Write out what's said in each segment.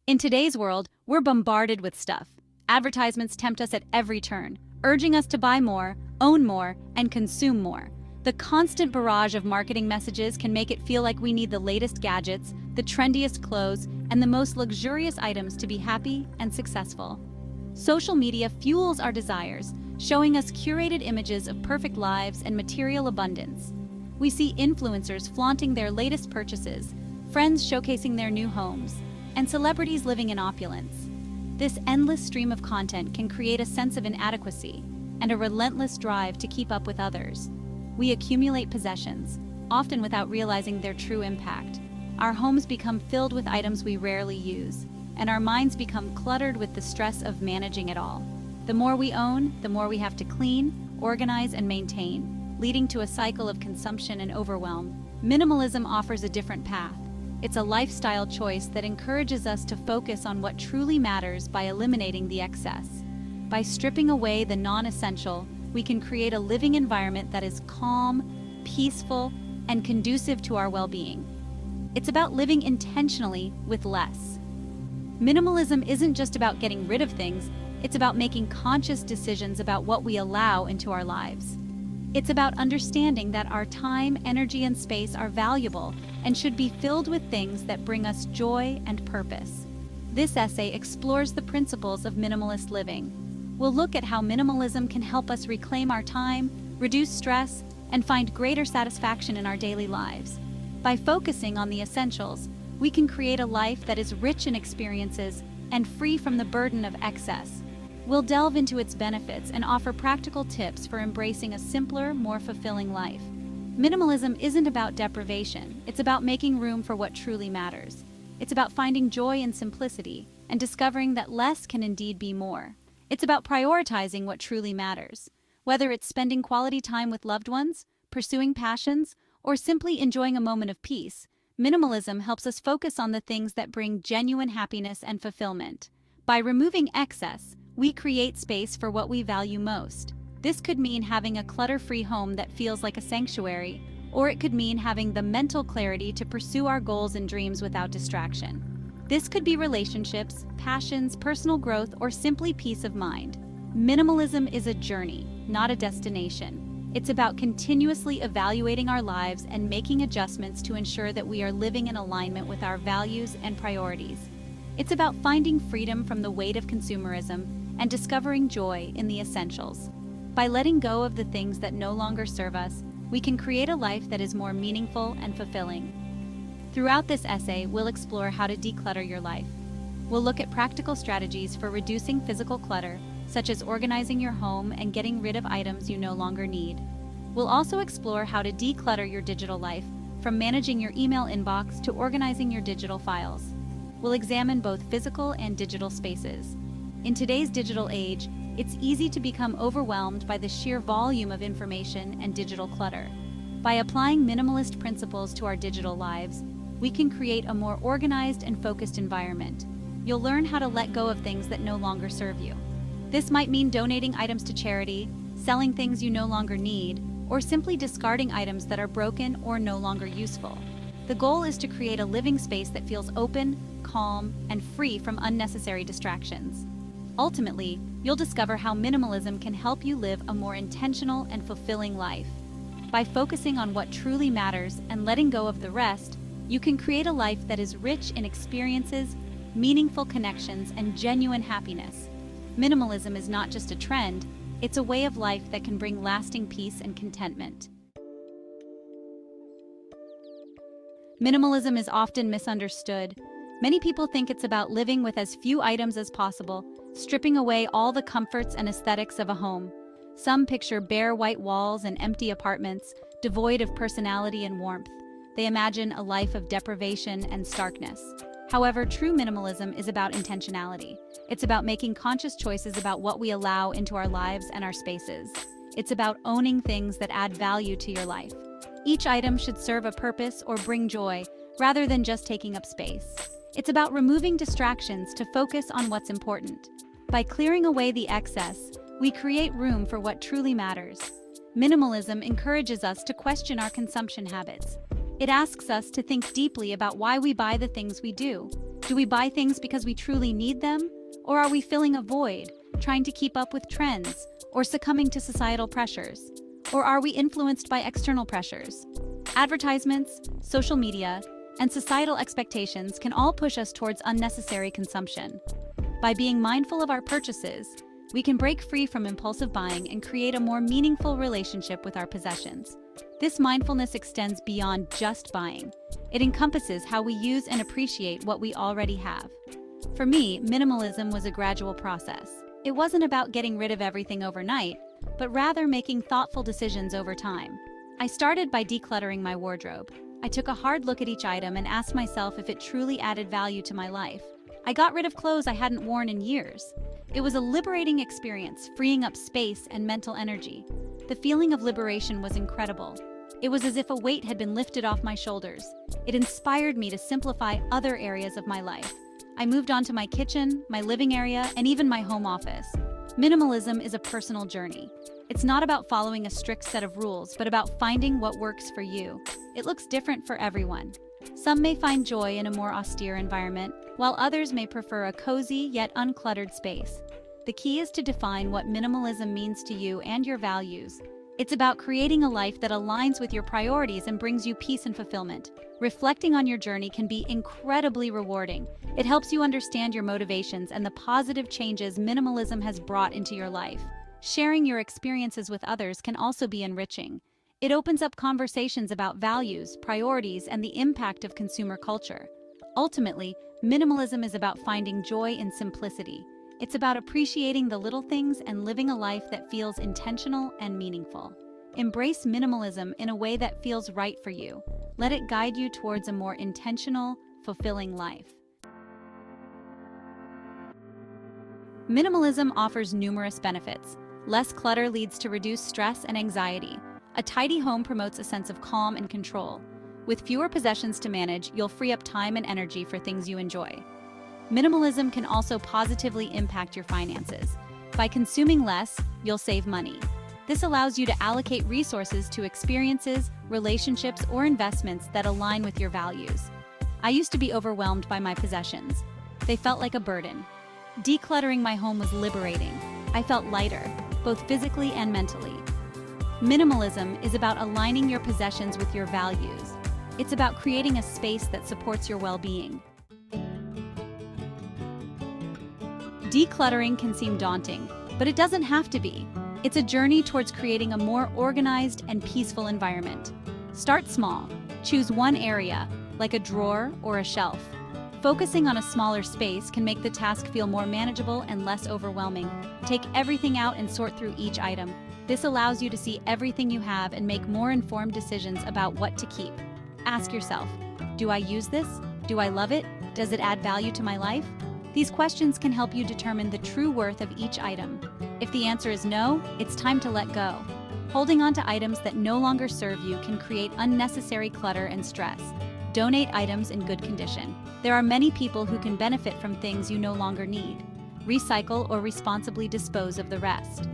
In today's world, we're bombarded with stuff. Advertisements tempt us at every turn, urging us to buy more, own more, and consume more. The constant barrage of marketing messages can make it feel like we need the latest gadgets, the trendiest clothes, and the most luxurious items to be happy and successful. Social media fuels our desires, showing us curated images of perfect lives and material abundance. We see influencers flaunting their latest purchases, friends showcasing their new homes, and celebrities living in opulence. This endless stream of content can create a sense of inadequacy and a relentless drive to keep up with others. We accumulate possessions, often without realizing their true impact. Our homes become filled with items we rarely use, and our minds become cluttered with the stress of managing it all. The more we own, the more we have to clean, organize, and maintain, leading to a cycle of consumption and overwhelm. Minimalism offers a different path. It's a lifestyle choice that encourages us to focus on what truly matters by eliminating the excess. By stripping away the non-essential, we can create a living environment that is calm, peaceful, and conducive to our well-being. It's about living intentionally with less. Minimalism isn't just about getting rid of things, it's about making conscious decisions about what we allow into our lives. It's about understanding that our time, energy, and space are valuable and should be filled with things that bring us joy and purpose. This essay explores the principles of minimalist living. We'll look at how minimalism can help us reclaim our time, reduce stress, and find greater satisfaction in our daily lives. By focusing on the essentials, we can create a life that is rich in experiences and free from the burden of excess. We'll delve into its benefits and offer practical tips for embracing a simpler, more fulfilling life. Minimalism isn't about deprivation, it's about making room for what truly matters. It's about finding joy in simplicity and discovering that less can indeed be more. It's about prioritizing what truly matters. Whether it's spending quality time with loved ones, pursuing passions, or simply enjoying a moment of peace, minimalism helps us focus on the things that bring genuine happiness and fulfillment. By removing excess, we create space for what we value most. This could mean having a clutter-free home that feels like a sanctuary, or it could mean having the mental clarity to pursue our goals and dreams without distraction. This could be relationships, passions, personal growth, or simply peace of mind. Minimalism is a journey, not a destination. It's about continuously evaluating our lives and making adjustments to ensure that we are living in alignment with our values and priorities. It's about finding freedom from the weight of consumerism and discovering joy in the essentials. By letting go of the things that no longer serve us, we can create a life that is more meaningful and fulfilling. Throughout this essay, we'll explore how to declutter your life. We'll look at practical strategies for reducing physical clutter, such as organizing your home and getting rid of items you no longer need. We'll also explore how to declutter your digital life, from managing your email inbox to organizing your digital files. We'll examine both physical and digital spaces. In today's digital age, it's easy to become overwhelmed by the sheer volume of information and digital clutter. By applying minimalist principles to our digital lives, we can create a more organized and focused environment. You'll learn how to let go of things that no longer serve you. This might mean donating items to charity, selling things you no longer need, or simply discarding items that are broken or no longer useful. The goal is to create a living space that feels open, calm, and free from unnecessary distractions. Ultimately, you'll discover how minimalism can help you live a more intentional and fulfilling life. By focusing on what truly matters and letting go of the rest, you can create a life that is rich in experiences, meaningful connections, and genuine happiness. Minimalism is not just a trend, it's a way of life that can bring lasting peace and contentment. Minimalism is often misunderstood. Many people think it's about living with as few items as possible, stripping away all the comforts and aesthetics of a home. Some picture bare white walls and empty apartments, devoid of personality and warmth. They imagine a life of deprivation and starkness. However, true minimalism is about intentionality. It's about making conscious choices about what we allow into our lives and our spaces. It's about owning things that add value to your life. Each item should serve a purpose or bring joy, rather than just taking up space. It's about removing distractions to focus on what's important. By clearing away the excess, we create room for what truly matters. Minimalism encourages us to question our consumption habits. It asks us to think deeply about why we buy the things we do. Do we buy things because we truly need them? Or are we filling a void, trying to keep up with trends, or succumbing to societal pressures? Or are we influenced by external pressures? Advertisements, social media, and societal expectations can all push us towards unnecessary consumption. By being mindful of our purchases, we can break free from impulsive buying and create a more meaningful relationship with our possessions. This mindfulness extends beyond just buying. It encompasses how we use and appreciate what we already have. For me, minimalism was a gradual process. It wasn't about getting rid of everything overnight, but rather making thoughtful decisions over time. I started by decluttering my wardrobe. I took a hard look at each item and asked myself if it truly added value to my life. I got rid of clothes I hadn't worn in years. It was a liberating experience, freeing up space and mental energy. The feeling of liberation was incredible. It was as if a weight had been lifted off my shoulders. It inspired me to simplify other areas of my life. I moved on to my kitchen, my living area, and even my home office. Minimalism is a personal journey. It's not about following a strict set of rules, but about finding what works for you. It looks different for everyone. Some may find joy in a more austere environment, while others may prefer a cozy yet uncluttered space. The key is to define what minimalism means to you and your values. It's about creating a life that aligns with your priorities and brings you peace and fulfillment. Reflecting on your journey can be incredibly rewarding. It helps you understand your motivations and the positive changes minimalism has brought into your life. Sharing your experiences with others can also be enriching. It opens up conversations about values, priorities, and the impact of consumer culture. Ultimately, minimalism is about finding joy in simplicity. It's about appreciating the little things and living a life that feels intentional and meaningful. Embrace minimalism in a way that feels right for you. Let it guide you towards a more intentional, fulfilling life. Minimalism offers numerous benefits. Less clutter leads to reduced stress and anxiety. A tidy home promotes a sense of calm and control. With fewer possessions to manage, you'll free up time and energy for things you enjoy. Minimalism can also positively impact your finances. By consuming less, you'll save money. This allows you to allocate resources to experiences, relationships, or investments that align with your values. I used to be overwhelmed by my possessions. They felt like a burden. Decluttering my home was liberating. I felt lighter, both physically and mentally. Minimalism is about aligning your possessions with your values. It's about creating a space that supports your well-being. Decluttering can seem daunting, but it doesn't have to be. It's a journey towards creating a more organized and peaceful environment. Start small. Choose one area, like a drawer or a shelf. Focusing on a smaller space can make the task feel more manageable and less overwhelming. Take everything out and sort through each item. This allows you to see everything you have and make more informed decisions about what to keep. Ask yourself, do I use this? Do I love it? Does it add value to my life? These questions can help you determine the true worth of each item. If the answer is no, it's time to let go. Holding on to items that no longer serve you can create unnecessary clutter and stress. Donate items in good condition. There are many people who can benefit from things you no longer need. Recycle or responsibly dispose of the rest.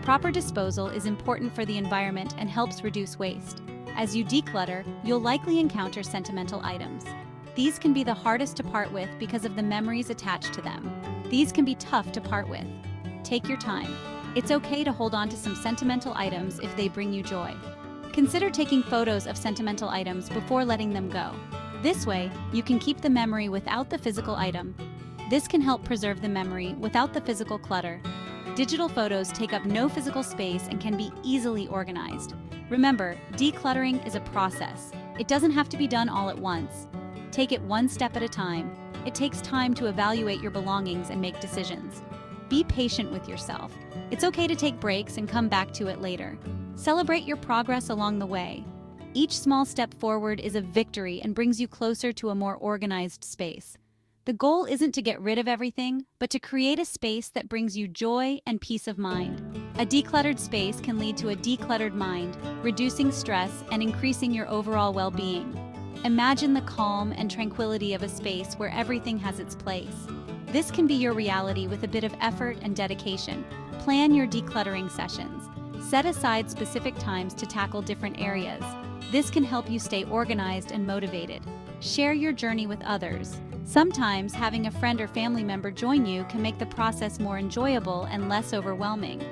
Proper disposal is important for the environment and helps reduce waste. As you declutter, you'll likely encounter sentimental items. These can be the hardest to part with because of the memories attached to them. These can be tough to part with. Take your time. It's okay to hold on to some sentimental items if they bring you joy. Consider taking photos of sentimental items before letting them go. This way, you can keep the memory without the physical item. This can help preserve the memory without the physical clutter. Digital photos take up no physical space and can be easily organized. Remember, decluttering is a process. It doesn't have to be done all at once. Take it one step at a time. It takes time to evaluate your belongings and make decisions. Be patient with yourself. It's okay to take breaks and come back to it later. Celebrate your progress along the way. Each small step forward is a victory and brings you closer to a more organized space. The goal isn't to get rid of everything, but to create a space that brings you joy and peace of mind. A decluttered space can lead to a decluttered mind, reducing stress and increasing your overall well-being. Imagine the calm and tranquility of a space where everything has its place. This can be your reality with a bit of effort and dedication. Plan your decluttering sessions. Set aside specific times to tackle different areas. This can help you stay organized and motivated. Share your journey with others. Sometimes having a friend or family member join you can make the process more enjoyable and less overwhelming.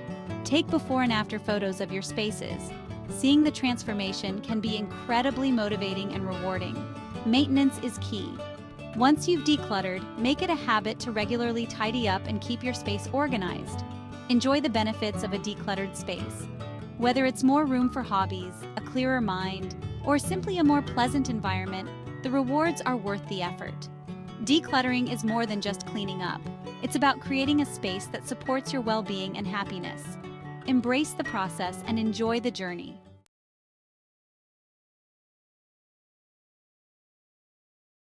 Take before and after photos of your spaces. Seeing the transformation can be incredibly motivating and rewarding. Maintenance is key. Once you've decluttered, make it a habit to regularly tidy up and keep your space organized. Enjoy the benefits of a decluttered space. Whether it's more room for hobbies, a clearer mind, or simply a more pleasant environment, the rewards are worth the effort. Decluttering is more than just cleaning up. It's about creating a space that supports your well-being and happiness. Embrace the process and enjoy the journey.